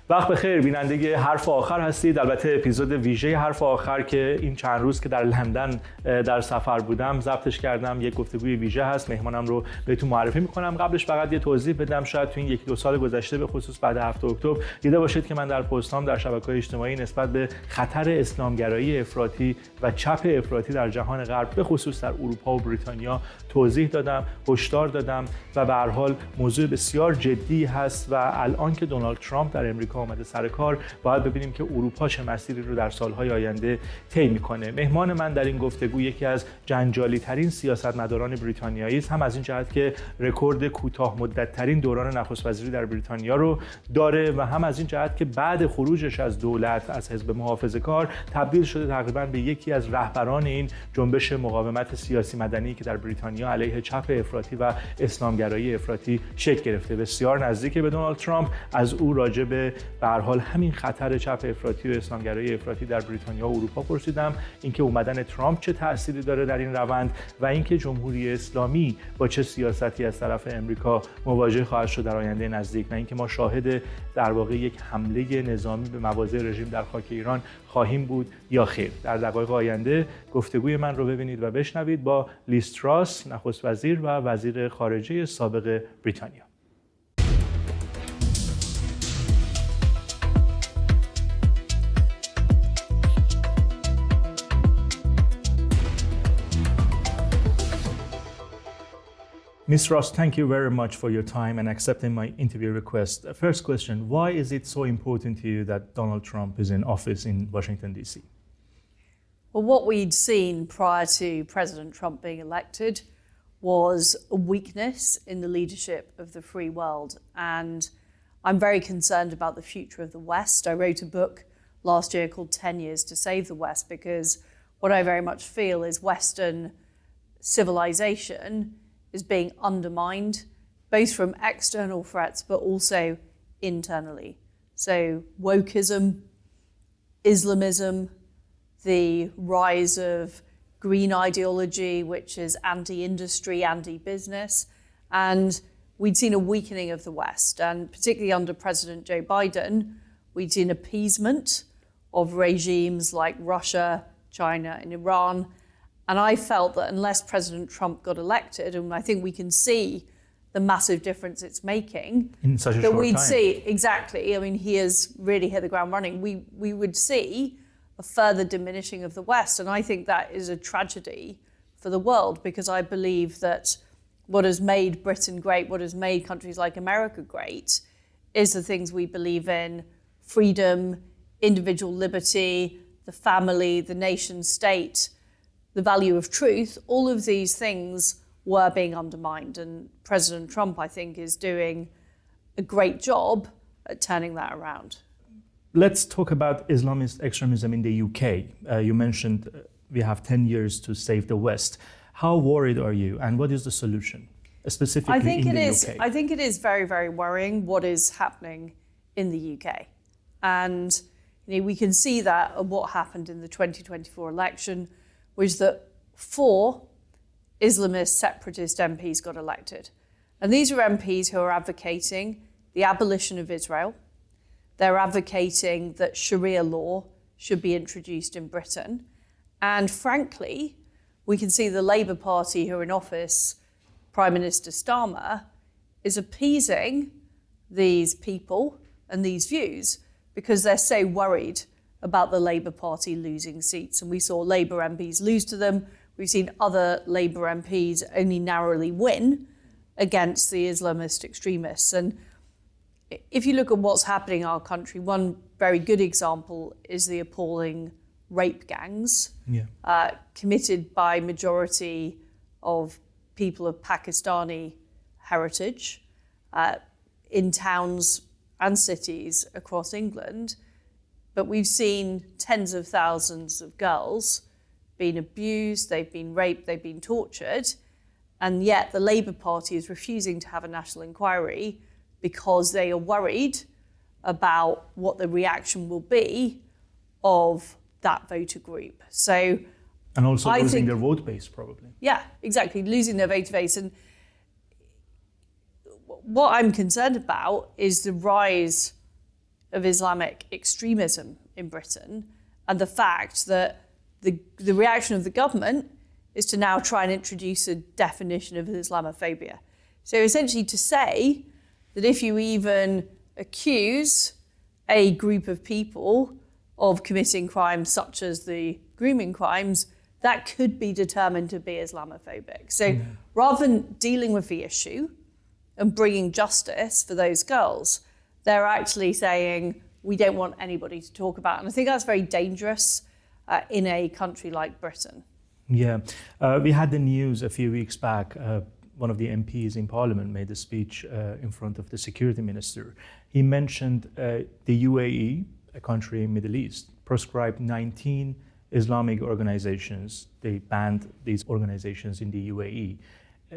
وقت بخیر بیننده حرف آخر هستید. البته اپیزود ویژه حرف آخر که این چند روز که در لندن در سفر بودم ضبطش کردم، یک گفتگوی ویژه هست. مهمانم رو بهتون معرفی میکنم. قبلش فقط یه توضیح بدم. شاید تو این یکی دو سال گذشته به خصوص بعد 7 اکتبر دیده باشید که من در پستام در شبکه‌های اجتماعی نسبت به خطر اسلامگرایی افراطی و چپ افراطی در جهان غرب به خصوص در اروپا و بریتانیا توضیح دادم، هشدار دادم و به هر حال موضوع بسیار جدی هست و الان که دونالد ترامپ در امریکا اومده سر کار باید ببینیم که اروپا چه مسیری رو در سالهای آینده طی میکنه. مهمان من در این گفتگو یکی از جنجالی ترین سیاستمداران بریتانیایی است، هم از این جهت که رکورد کوتاه مدت ترین دوران نخست وزیری در بریتانیا رو داره و هم از این جهت که بعد خروجش از دولت از حزب محافظه‌کار تبدیل شده تقریبا به یکی از رهبران این جنبش مقاومت سیاسی مدنی که در بریتانیا علیه چپ افراطی و اسلامگرایی افراطی شکل گرفته. بسیار نزدیک به دونالد ترامپ. از او راجع به هر حال همین خطر چپ افراطی و اسلامگرایی افراطی در بریتانیا و اروپا پرسیدم، اینکه اومدن ترامپ چه تأثیری داره در این روند و اینکه جمهوری اسلامی با چه سیاستی از طرف امریکا مواجه خواهد شد در آینده نزدیک و اینکه ما شاهد در واقع یک حمله نظامی به مواضع رژیم در خاک ایران خواهیم بود یا خیر. در دقایق آینده گفتگوی من رو ببینید و بشنوید با تراس، نخست وزیر و وزیر خارجه سابق بریتانیا. Ms. Ross, thank you very much for your time and accepting my interview request. First question, why is it so important to you that Donald Trump is in office in Washington, D.C.? Well, what we'd seen prior to President Trump being elected was a weakness in the leadership of the free world. And I'm very concerned about the future of the West. I wrote a book last year called 10 Years to Save the West because what I very much feel is Western civilization is being undermined, both from external threats, but also internally. So wokeism, Islamism, the rise of green ideology, which is anti-industry, anti-business, and we'd seen a weakening of the West. And particularly under President Joe Biden, we'd seen appeasement of regimes like Russia, China, and Iran. And I felt that unless President Trump got elected, and I think we can see the massive difference it's making, in such a short time. See, exactly, I mean, he has really hit the ground running. We would see a further diminishing of the West. And I think that is a tragedy for the world, because I believe that what has made Britain great, what has made countries like America great, is the things we believe in: freedom, individual liberty, the family, the nation state, the value of truth. All of these things were being undermined, and President Trump, I think, is doing a great job at turning that around. Let's talk about Islamist extremism in the UK. You mentioned we have 10 years to save the West. How worried are you, and what is the solution, specifically in the UK? I think it is very, very worrying what is happening in the UK. And we can see that of what happened in the 2024 election, was that 4 Islamist separatist MPs got elected. And these are MPs who are advocating the abolition of Israel. They're advocating that Sharia law should be introduced in Britain. And frankly, we can see the Labour Party who are in office, Prime Minister Starmer, is appeasing these people and these views because they're so worried about the Labour Party losing seats. And we saw Labour MPs lose to them. We've seen other Labour MPs only narrowly win against the Islamist extremists. And if you look at what's happening in our country, one very good example is the appalling rape gangs committed by majority of people of Pakistani heritage in towns and cities across England. But we've seen tens of thousands of girls being abused, they've been raped, they've been tortured, and yet the Labour Party is refusing to have a national inquiry because they are worried about what the reaction will be of that voter group. So, and also losing their vote base, probably. Yeah, exactly, losing their voter base. And what I'm concerned about is the rise of Islamic extremism in Britain, and the fact that the reaction of the government is to now try and introduce a definition of Islamophobia. So essentially to say that if you even accuse a group of people of committing crimes such as the grooming crimes, that could be determined to be Islamophobic. So rather than dealing with the issue and bringing justice for those girls, they're actually saying, we don't want anybody to talk about it. And I think that's very dangerous in a country like Britain. Yeah, we had the news a few weeks back. One of the MPs in Parliament made a speech in front of the security minister. He mentioned the UAE, a country in the Middle East, proscribed 19 Islamic organizations. They banned these organizations in the UAE.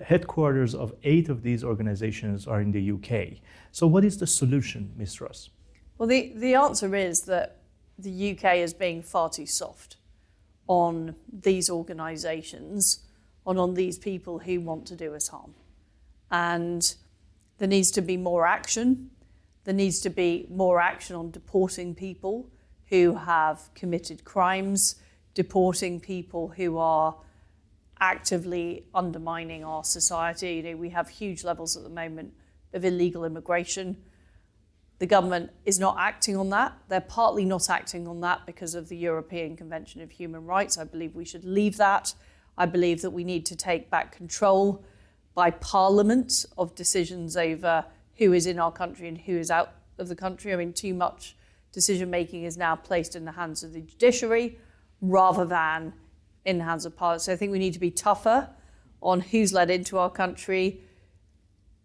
Headquarters of 8 of these organizations are in the UK. So what is the solution, Ms. Ross? Well, the answer is that the UK is being far too soft on these organisations, on these people who want to do us harm. And there needs to be more action. There needs to be more action on deporting people who have committed crimes, deporting people who are actively undermining our society. You know, we have huge levels at the moment of illegal immigration. The government is not acting on that. They're partly not acting on that because of the European Convention of Human Rights. I believe we should leave that. I believe that we need to take back control by Parliament of decisions over who is in our country and who is out of the country. I mean, too much decision-making is now placed in the hands of the judiciary rather than in the hands of Parliament. So I think we need to be tougher on who's let into our country.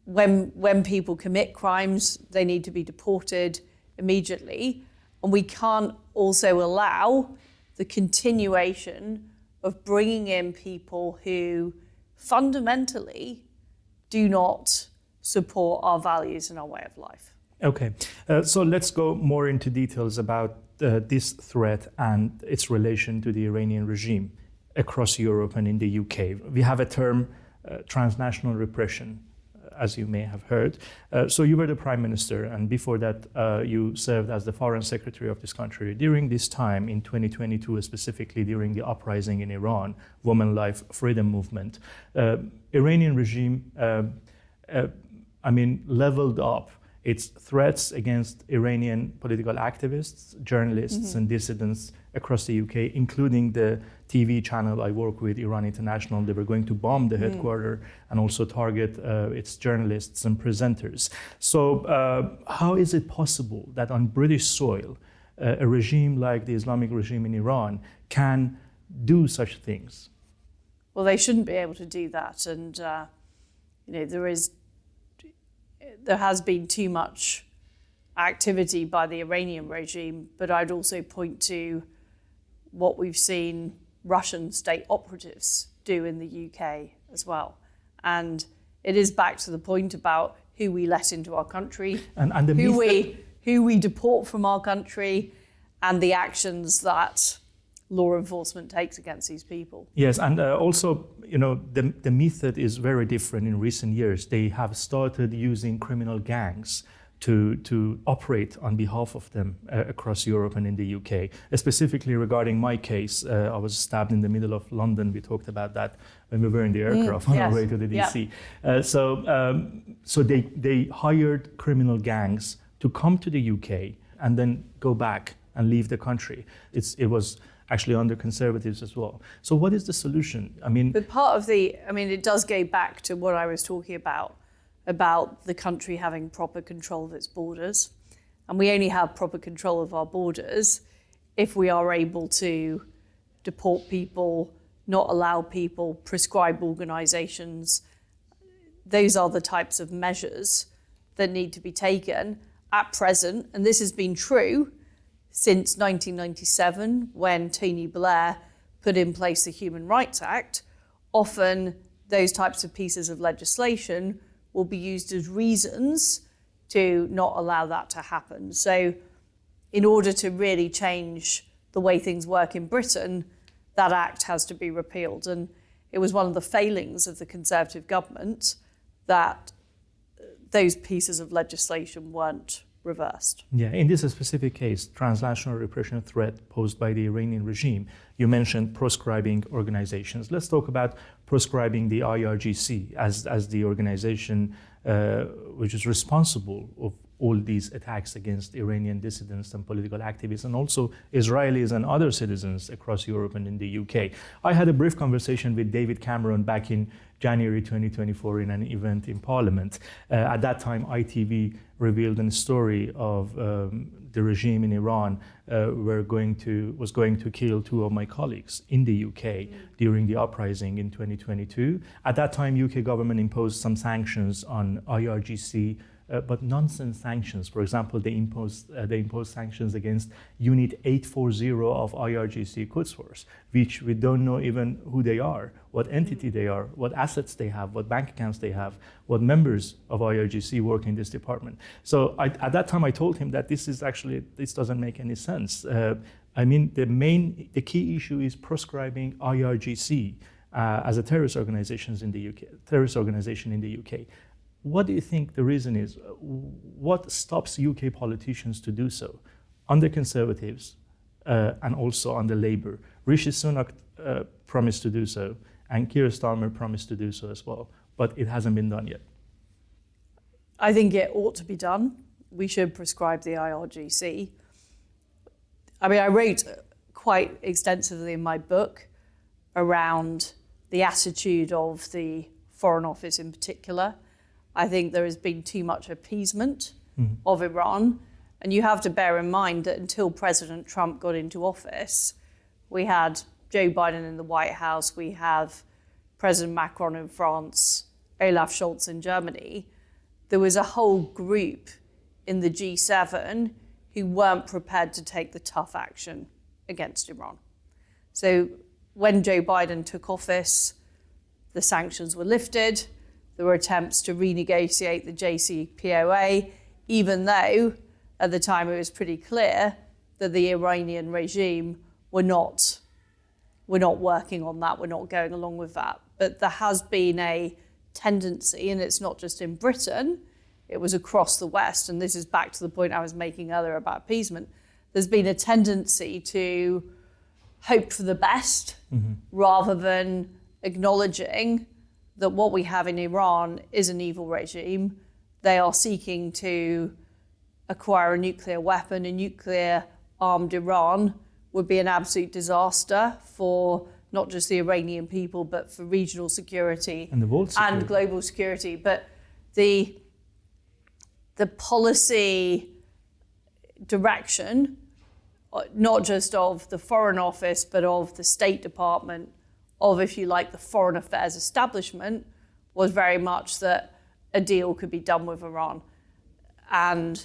When people commit crimes, they need to be deported immediately. And we can't also allow the continuation of bringing in people who fundamentally do not support our values and our way of life. Okay, so let's go more into details about this threat and its relation to the Iranian regime across Europe and in the UK. We have a term, transnational repression, as you may have heard. So you were the Prime Minister, and before that you served as the Foreign Secretary of this country. During this time, in 2022, specifically during the uprising in Iran, Women Life Freedom Movement, Iranian regime, leveled up its threats against Iranian political activists, journalists, and dissidents across the UK, including the TV channel I work with, Iran International. They were going to bomb the headquarters and also target its journalists and presenters. So how is it possible that on British soil, a regime like the Islamic regime in Iran can do such things? Well, they shouldn't be able to do that. And there has been too much activity by the Iranian regime, but I'd also point to what we've seen Russian state operatives do in the UK as well. And it is back to the point about who we let into our country, and who we deport from our country, and the actions that law enforcement takes against these people. Yes, and also, the method is very different in recent years. They have started using criminal gangs to operate on behalf of them across Europe and in the UK. Specifically regarding my case, I was stabbed in the middle of London. We talked about that when we were in the aircraft on our way to the DC. So they hired criminal gangs to come to the UK and then go back and leave the country. It was actually under conservatives as well. So what is the solution? But it does go back to what I was talking about the country having proper control of its borders. And we only have proper control of our borders if we are able to deport people, not allow people, prescribe organisations. Those are the types of measures that need to be taken at present. And this has been true since 1997, when Tony Blair put in place the Human Rights Act. Often those types of pieces of legislation will be used as reasons to not allow that to happen. So in order to really change the way things work in Britain, that act has to be repealed. And it was one of the failings of the Conservative government that those pieces of legislation weren't reversed. Yeah, in this specific case, transnational repression threat posed by the Iranian regime, you mentioned proscribing organizations. Let's talk about proscribing the IRGC as the organization which is responsible of all these attacks against Iranian dissidents and political activists, and also Israelis and other citizens across Europe and in the UK. I had a brief conversation with David Cameron back in January 2024 in an event in Parliament. At that time, ITV revealed a story of the regime in Iran was going to kill two of my colleagues in the UK during the uprising in 2022. At that time, UK government imposed some sanctions on IRGC, but nonsense sanctions. For example, they imposed sanctions against Unit 840 of IRGC Quds Force, which we don't know even who they are, what entity they are, what assets they have, what bank accounts they have, what members of IRGC work in this department. So at that time, I told him that this doesn't make any sense. The key issue is proscribing IRGC as a terrorist organization in the UK. What do you think the reason is? What stops UK politicians to do so? Under Conservatives and also under Labour. Rishi Sunak promised to do so, and Keir Starmer promised to do so as well, but it hasn't been done yet. I think it ought to be done. We should prescribe the IRGC. I wrote quite extensively in my book around the attitude of the Foreign Office in particular. I think there has been too much appeasement of Iran. And you have to bear in mind that until President Trump got into office, we had Joe Biden in the White House, we have President Macron in France, Olaf Scholz in Germany. There was a whole group in the G7 who weren't prepared to take the tough action against Iran. So when Joe Biden took office, the sanctions were lifted. There were attempts to renegotiate the JCPOA, even though at the time it was pretty clear that the Iranian regime were not working on that, we're not going along with that. But there has been a tendency, and it's not just in Britain, it was across the West, and this is back to the point I was making earlier about appeasement. There's been a tendency to hope for the best rather than acknowledging that what we have in Iran is an evil regime. They are seeking to acquire a nuclear weapon. A nuclear-armed Iran would be an absolute disaster for not just the Iranian people, but for regional security and the world security and global security. But the policy direction, not just of the Foreign Office, but of the State Department, of, if you like, the foreign affairs establishment, was very much that a deal could be done with Iran. And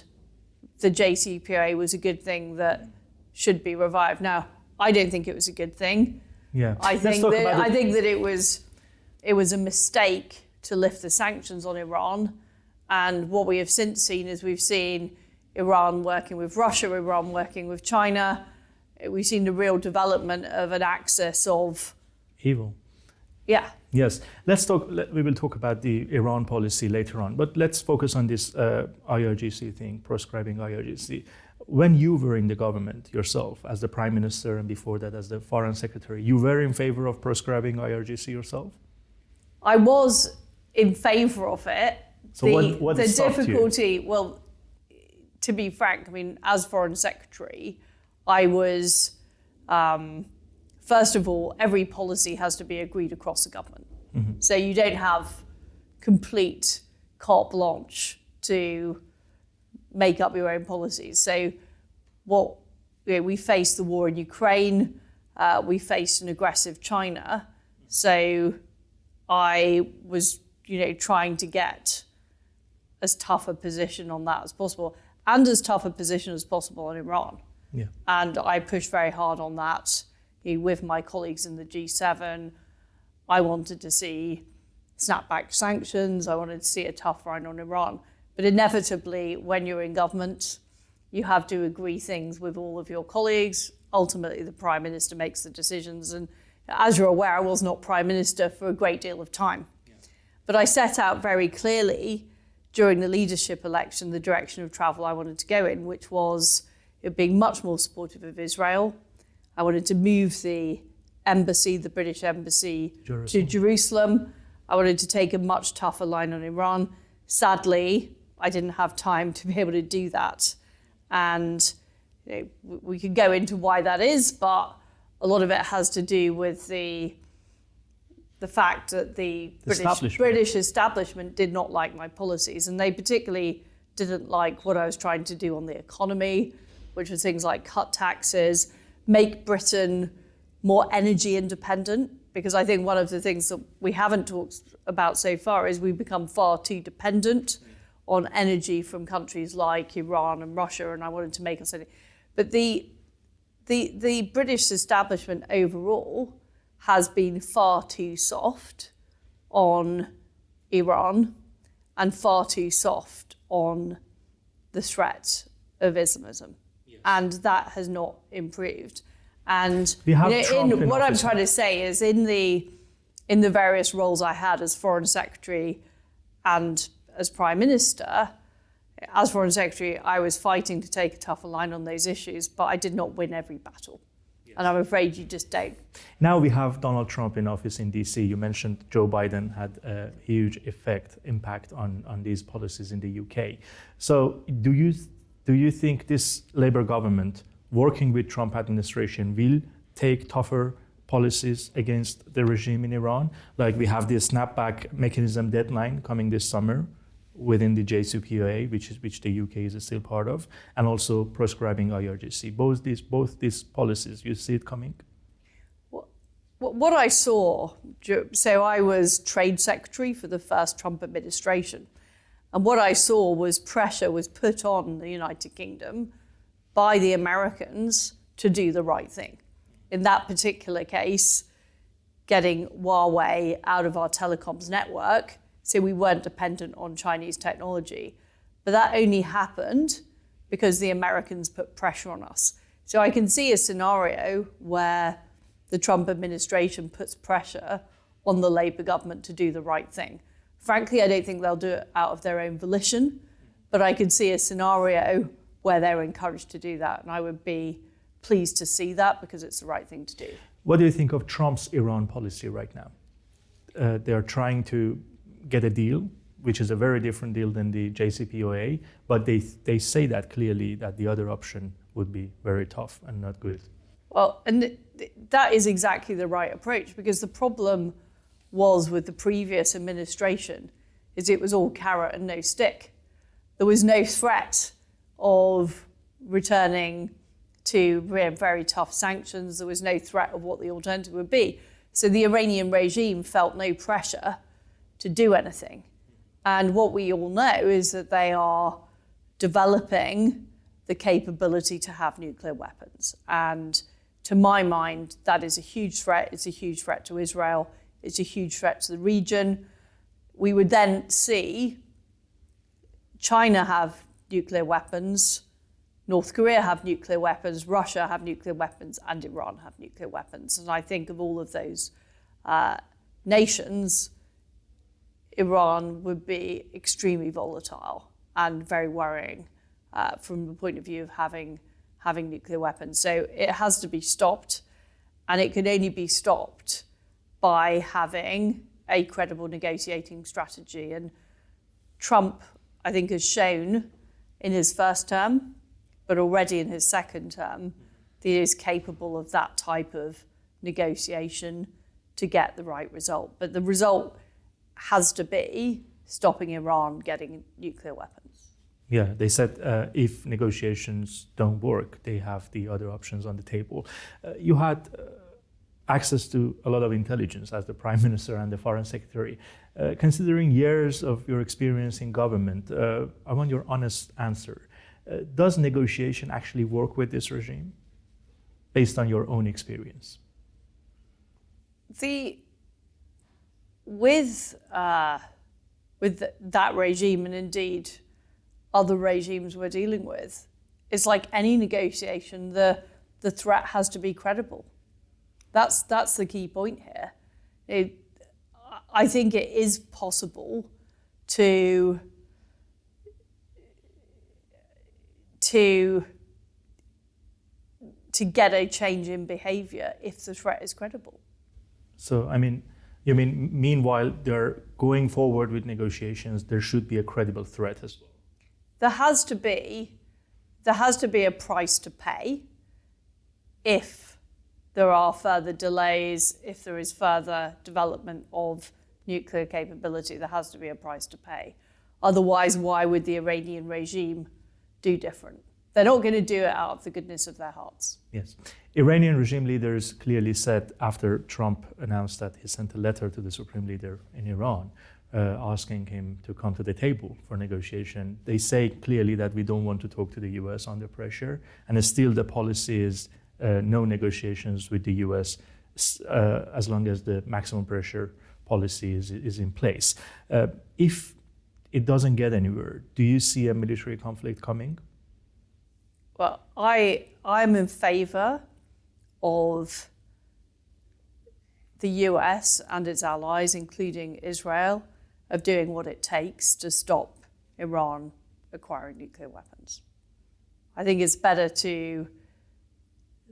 the JCPOA was a good thing that should be revived. Now, I don't think it was a good thing. Yeah. I think that it was a mistake to lift the sanctions on Iran. And what we have since seen is we've seen Iran working with Russia, Iran working with China. We've seen the real development of an axis of evil. Yeah. Yes. We will talk about the Iran policy later on, but let's focus on this IRGC thing, proscribing IRGC. When you were in the government yourself, as the Prime Minister, and before that as the Foreign Secretary, you were in favor of proscribing IRGC yourself? I was in favor of it. So what the stopped difficulty, you? Well, to be frank, as Foreign Secretary, I was, first of all, every policy has to be agreed across the government. So you don't have complete carte blanche to make up your own policies. So we faced the war in Ukraine, we faced an aggressive China. So I was, trying to get as tough a position on that as possible, and as tough a position as possible on Iran. Yeah. And I pushed very hard on that with my colleagues in the G7. I wanted to see snapback sanctions. I wanted to see a tough line on Iran. But inevitably, when you're in government, you have to agree things with all of your colleagues. Ultimately, the Prime Minister makes the decisions. And as you're aware, I was not Prime Minister for a great deal of time. Yeah. But I set out very clearly during the leadership election, the direction of travel I wanted to go in, which was being much more supportive of Israel. I wanted to move the embassy, the British embassy, to Jerusalem. I wanted to take a much tougher line on Iran. Sadly, I didn't have time to be able to do that. And we could go into why that is, but a lot of it has to do with the fact that the British establishment did not like my policies, and they particularly didn't like what I was trying to do on the economy, which was things like cut taxes, make Britain more energy independent, because I think one of the things that we haven't talked about so far is we've become far too dependent on energy from countries like Iran and Russia, and I wanted to make us... But the British establishment overall has been far too soft on Iran and far too soft on the threat of Islamism. Yes. And that has not improved. And what I'm trying to say is in the various roles I had as Foreign Secretary and as Prime Minister, as Foreign Secretary, I was fighting to take a tougher line on those issues, but I did not win every battle. Yes. And I'm afraid you just don't. Now we have Donald Trump in office in DC. You mentioned Joe Biden had a huge impact on these policies in the UK. So do you think this Labour government working with Trump administration will take tougher policies against the regime in Iran? Like we have the snapback mechanism deadline coming this summer within the JCPOA, which the UK is still part of, and also proscribing IRGC. Both these policies, you see it coming? What I saw, so I was Trade Secretary for the first Trump administration, and what I saw was pressure was put on the United Kingdom by the Americans to do the right thing. In that particular case, getting Huawei out of our telecoms network, so we weren't dependent on Chinese technology. But that only happened because the Americans put pressure on us. So I can see a scenario where the Trump administration puts pressure on the Labour government to do the right thing. Frankly, I don't think they'll do it out of their own volition, but I could see a scenario where they're encouraged to do that. And I would be pleased to see that because it's the right thing to do. What do you think of Trump's Iran policy right now? They're trying to get a deal, which is a very different deal than the JCPOA, but they say that clearly that the other option would be very tough and not good. Well, and that is exactly the right approach, because the problem was with the previous administration is it was all carrot and no stick. There was no threat of returning to very tough sanctions. There was no threat of what the alternative would be. So the Iranian regime felt no pressure to do anything. And what we all know is that they are developing the capability to have nuclear weapons. And to my mind, that is a huge threat. It's a huge threat to Israel. It's a huge threat to the region. We would then see China have nuclear weapons, North Korea have nuclear weapons, Russia have nuclear weapons, and Iran have nuclear weapons. And I think of all of those nations, Iran would be extremely volatile and very worrying from the point of view of having nuclear weapons. So it has to be stopped, and it can only be stopped by having a credible negotiating strategy. And Trump, I think, has shown in his first term, but already in his second term, that he is capable of that type of negotiation to get the right result. But the result has to be stopping Iran getting nuclear weapons. Yeah, they said if negotiations don't work, they have the other options on the table. You had access to a lot of intelligence as the Prime Minister and the Foreign Secretary. Considering years of your experience in government, I want your honest answer. Does negotiation actually work with this regime, based on your own experience? With that regime, and indeed other regimes we're dealing with, it's like any negotiation, the threat has to be credible. That's the key point here. I think it is possible to to get a change in behavior if the threat is credible. So, I mean, you mean meanwhile they're going forward with negotiations, there should be a credible threat as well? There has to be a price to pay if there are further delays, if there is further development of nuclear capability. There has to be a price to pay. Otherwise, why would the Iranian regime do different? They're not going to do it out of the goodness of their hearts. Yes. Iranian regime leaders clearly said after Trump announced that he sent a letter to the supreme leader in Iran asking him to come to the table for negotiation. They say clearly that we don't want to talk to the US under pressure, and still the policy is no negotiations with the US as long as the maximum pressure policy is in place. If it doesn't get anywhere, do you see a military conflict coming? Well, I'm in favor of the US and its allies, including Israel, of doing what it takes to stop Iran acquiring nuclear weapons. I think it's better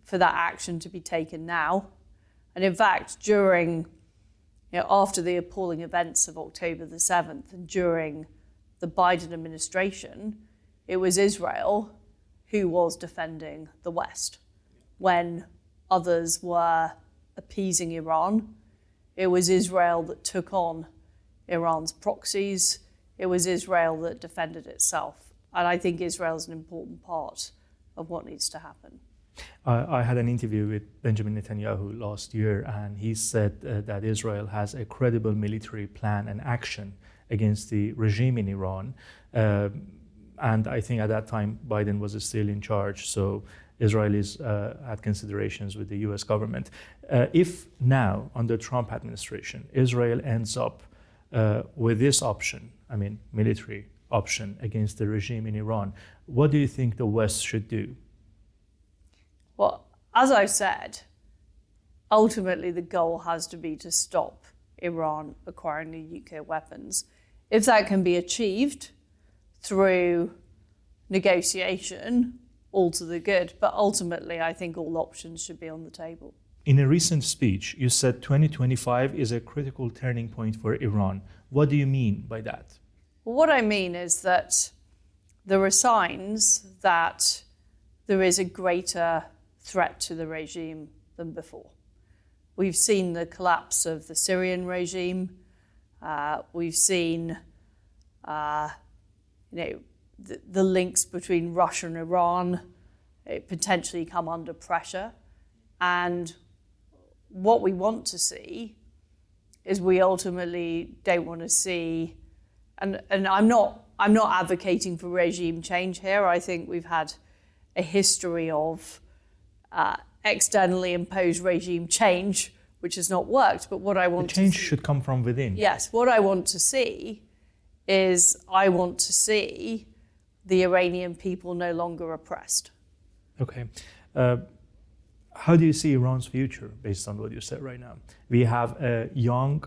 for that action to be taken now. And in fact, after the appalling events of October the 7th and during the Biden administration, it was Israel who was defending the West. When others were appeasing Iran, it was Israel that took on Iran's proxies. It was Israel that defended itself. And I think Israel is an important part of what needs to happen. I had an interview with Benjamin Netanyahu last year, and he said that Israel has a credible military plan and action against the regime in Iran. And I think at that time, Biden was still in charge, so Israelis had considerations with the US government. If now, under Trump administration, Israel ends up with this option, I mean, military option against the regime in Iran, what do you think the West should do? Well, as I've said, ultimately the goal has to be to stop Iran acquiring new nuclear weapons. If that can be achieved through negotiation, all to the good, but ultimately I think all options should be on the table. In a recent speech, you said 2025 is a critical turning point for Iran. What do you mean by that? Well, what I mean is that there are signs that there is a greater threat to the regime than before. We've seen the collapse of the Syrian regime. We've seen the links between Russia and Iran potentially come under pressure. And what we want to see is we ultimately don't want to see, and I'm not advocating for regime change here. I think we've had a history of externally imposed regime change, which has not worked. But what I want the change should come from within. Yes, what I want to see is I want to see the Iranian people no longer oppressed. Okay. How do you see Iran's future based on what you said right now? We have a young,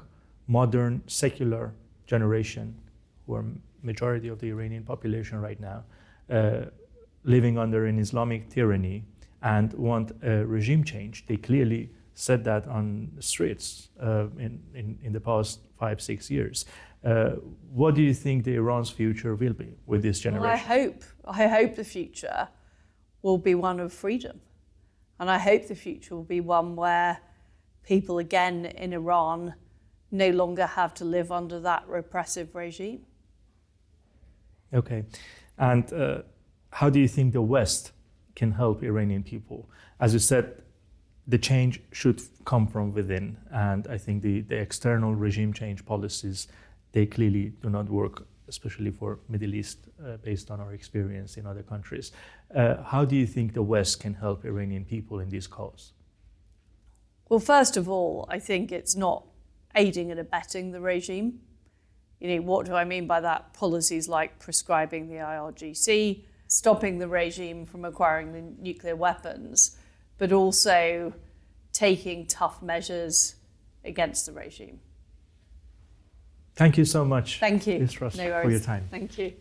modern, secular generation who are majority of the Iranian population right now, living under an Islamic tyranny and want a regime change. They clearly said that on the streets in the past 5-6 years. What do you think the Iran's future will be with this generation? Well, I hope the future will be one of freedom. And I hope the future will be one where people again in Iran no longer have to live under that repressive regime. Okay. And how do you think the West can help Iranian people? As you said, the change should come from within. And I think the external regime change policies, they clearly do not work, especially for Middle East, based on our experience in other countries. How do you think the West can help Iranian people in this cause? Well, first of all, I think it's not aiding and abetting the regime. What do I mean by that? Policies like prescribing the IRGC, stopping the regime from acquiring the nuclear weapons, but also taking tough measures against the regime. Thank you so much. Thank you. Isras, No worries. for your time. Thank you.